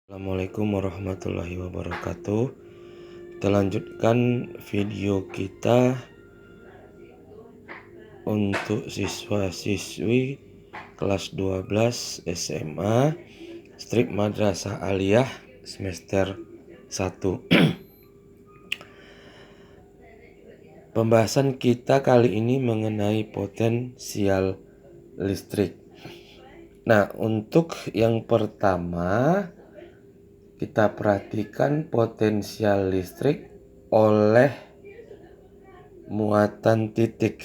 Assalamualaikum warahmatullahi wabarakatuh. Kita lanjutkan video kita untuk siswa-siswi kelas 12 SMA Strip Madrasah Aliyah semester 1. Pembahasan kita kali ini mengenai potensial listrik. Nah, untuk yang pertama kita perhatikan potensial listrik oleh muatan titik.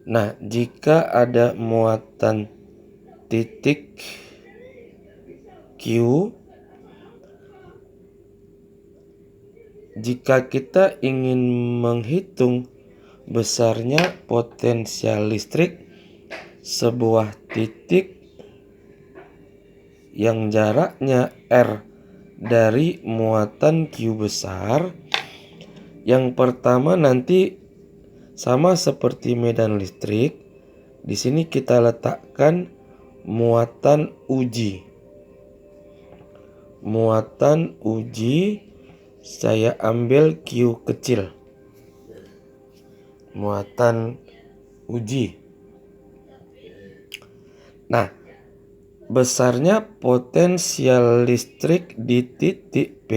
Nah, jika ada muatan titik Q, jika kita ingin menghitung besarnya potensial listrik sebuah titik yang jaraknya R dari muatan Q besar, yang pertama nanti sama seperti medan listrik. Di sini kita letakkan muatan uji. Muatan uji saya ambil Q kecil. Muatan uji. Nah, besarnya potensial listrik di titik P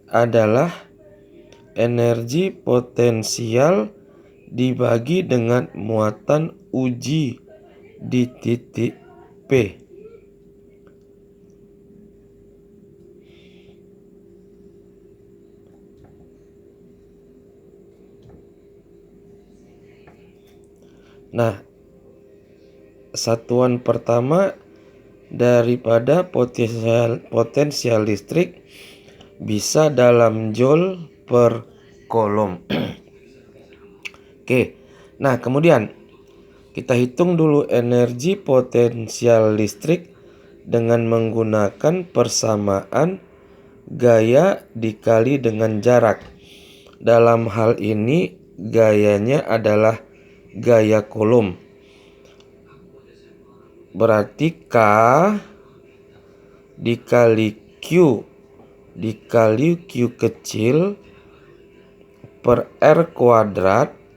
adalah energi potensial dibagi dengan muatan uji di titik P. Nah, satuan pertama daripada potensial listrik bisa dalam joule per coulomb. Oke, nah kemudian kita hitung dulu energi potensial listrik dengan menggunakan persamaan gaya dikali dengan jarak. Dalam hal ini gayanya adalah gaya coulomb. Berarti K dikali Q dikali Q kecil per R kuadrat.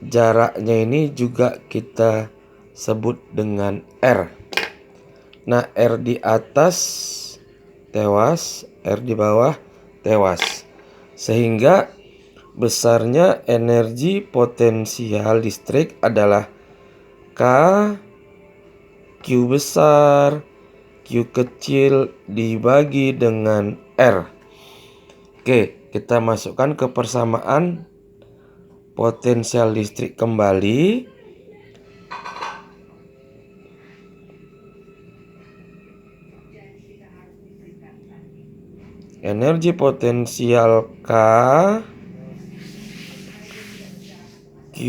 Jaraknya ini juga kita sebut dengan R. Nah, R di atas tewas, R di bawah tewas. Sehingga besarnya energi potensial listrik adalah K Q besar Q kecil dibagi dengan R. Oke, kita masukkan ke persamaan potensial listrik kembali. Energi potensial K Q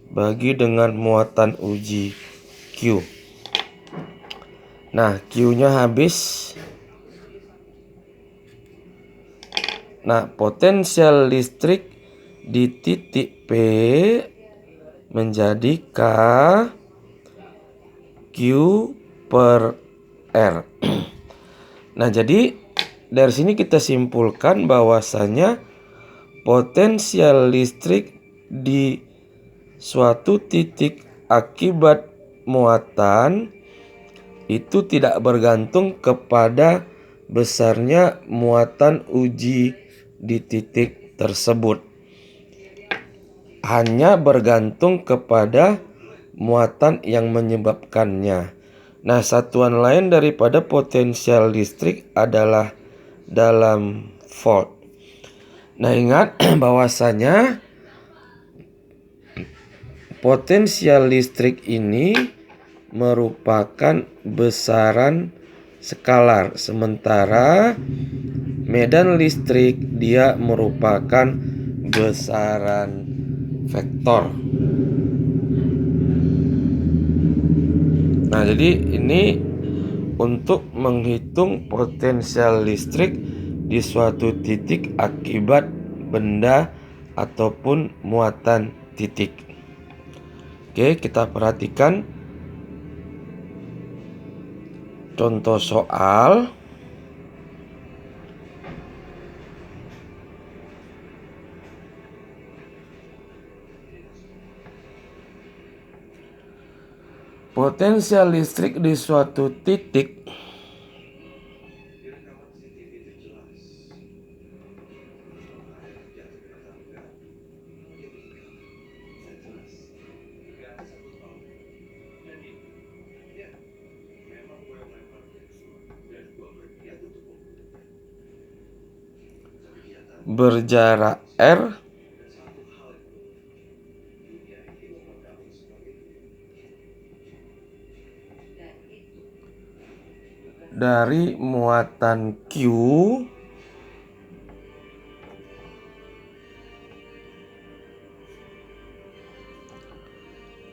bagi dengan muatan uji Q. Nah, Q-nya habis. Nah, potensial listrik di titik P menjadi K Q per R. Nah, jadi dari sini kita simpulkan bahwasanya potensial listrik di suatu titik akibat muatan itu tidak bergantung kepada besarnya muatan uji di titik tersebut. Hanya bergantung kepada muatan yang menyebabkannya. Nah, satuan lain daripada potensial listrik adalah dalam volt. Nah, ingat bahwasanya potensial listrik ini merupakan besaran skalar, sementara medan listrik dia merupakan besaran vektor. Nah, jadi ini untuk menghitung potensial listrik di suatu titik akibat benda ataupun muatan titik. Oke, kita perhatikan contoh soal. Potensial listrik di suatu titik berjarak R dari muatan Q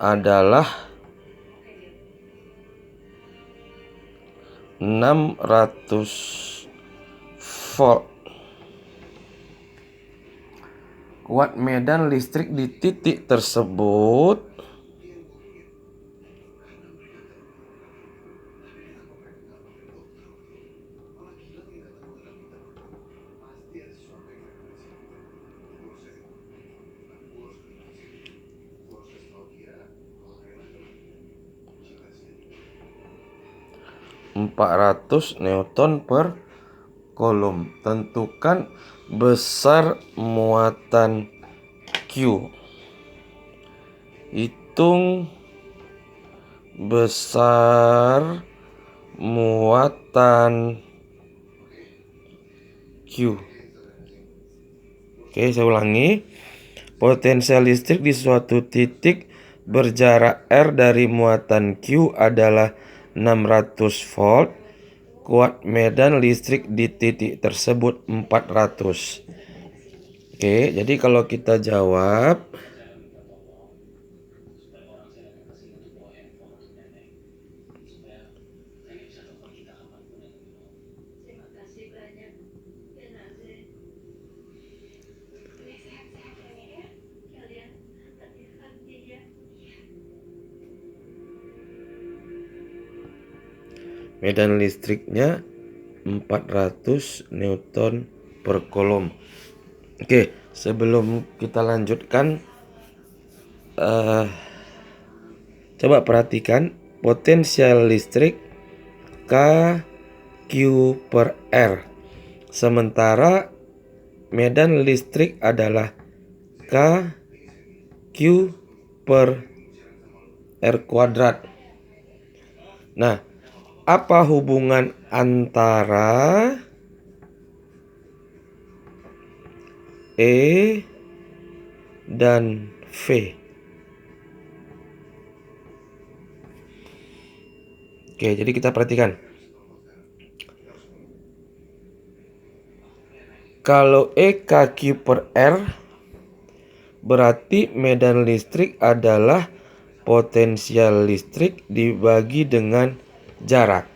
adalah 600 volt. Kuat medan listrik di titik tersebut (400 Newton per Coulomb). Tentukan besar muatan Q. Hitung besar muatan Q. Oke, saya ulangi. Potensial listrik di suatu titik berjarak R dari muatan Q adalah 600 volt. Kuat medan listrik di titik tersebut 400. Oke, jadi kalau kita jawab, medan listriknya 400 Newton per Coulomb. Oke, sebelum kita lanjutkan, coba perhatikan potensial listrik K Q per R. Sementara medan listrik adalah K Q per R kuadrat. Nah, apa hubungan antara E dan V? Oke, jadi kita perhatikan. Kalau E K Q per R, berarti medan listrik adalah potensial listrik dibagi dengan jarak.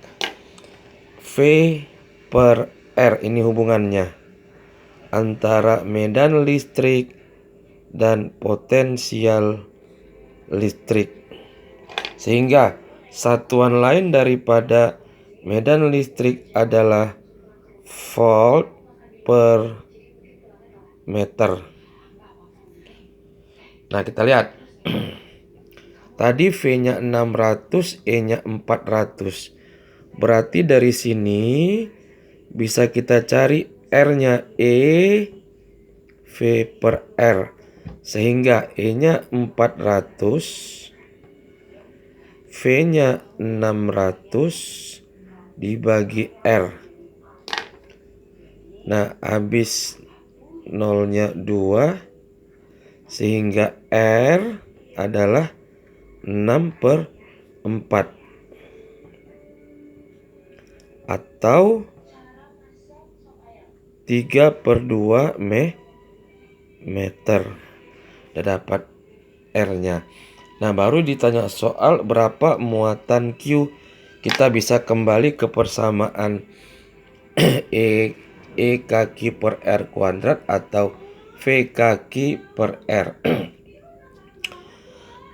V per R, ini hubungannya antara medan listrik dan potensial listrik. Sehingga satuan lain daripada medan listrik adalah volt per meter. Nah, kita lihat. Tadi V-nya 600, E-nya 400. Berarti dari sini bisa kita cari R-nya E V per R. Sehingga E-nya 400, V-nya 600 dibagi R. Nah, habis nolnya 2, sehingga R adalah 6 per 4. atau 3/2 meter. Udah dapat R-nya. Nah, baru ditanya soal berapa muatan Q. Kita bisa kembali ke persamaan E kaki per R kuadrat atau V kaki per R.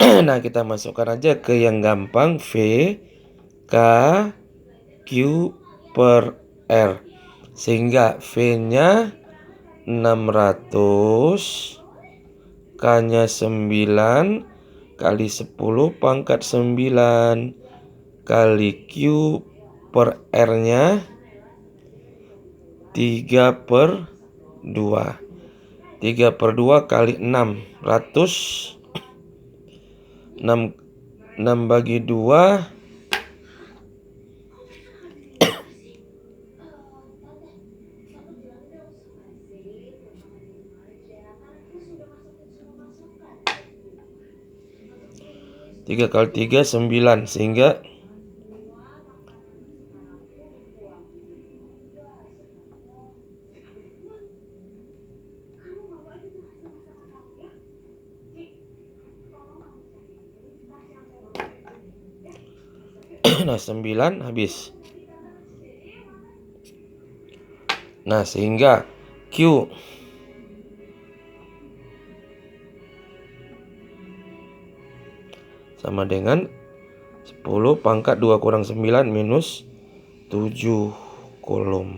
Nah, kita masukkan aja ke yang gampang, V K Q per R. Sehingga V-nya 600, K-nya 9 kali 10 pangkat 9 kali Q per R-nya 3/2. 3/2 kali 6, 6 bagi 2, 3 kali 3 9, sehingga nah 9 habis. Nah, sehingga Q sama dengan 10 pangkat 2 kurang 9 minus 7 kolom.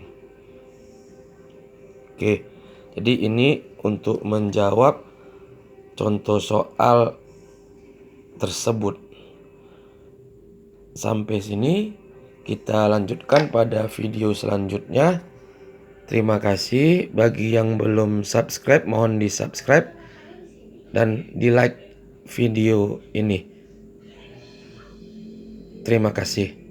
Oke, jadi ini untuk menjawab contoh soal tersebut. Sampai sini, kita lanjutkan pada video selanjutnya. Terima kasih. Bagi yang belum subscribe, mohon di subscribe dan di like video ini. Terima kasih.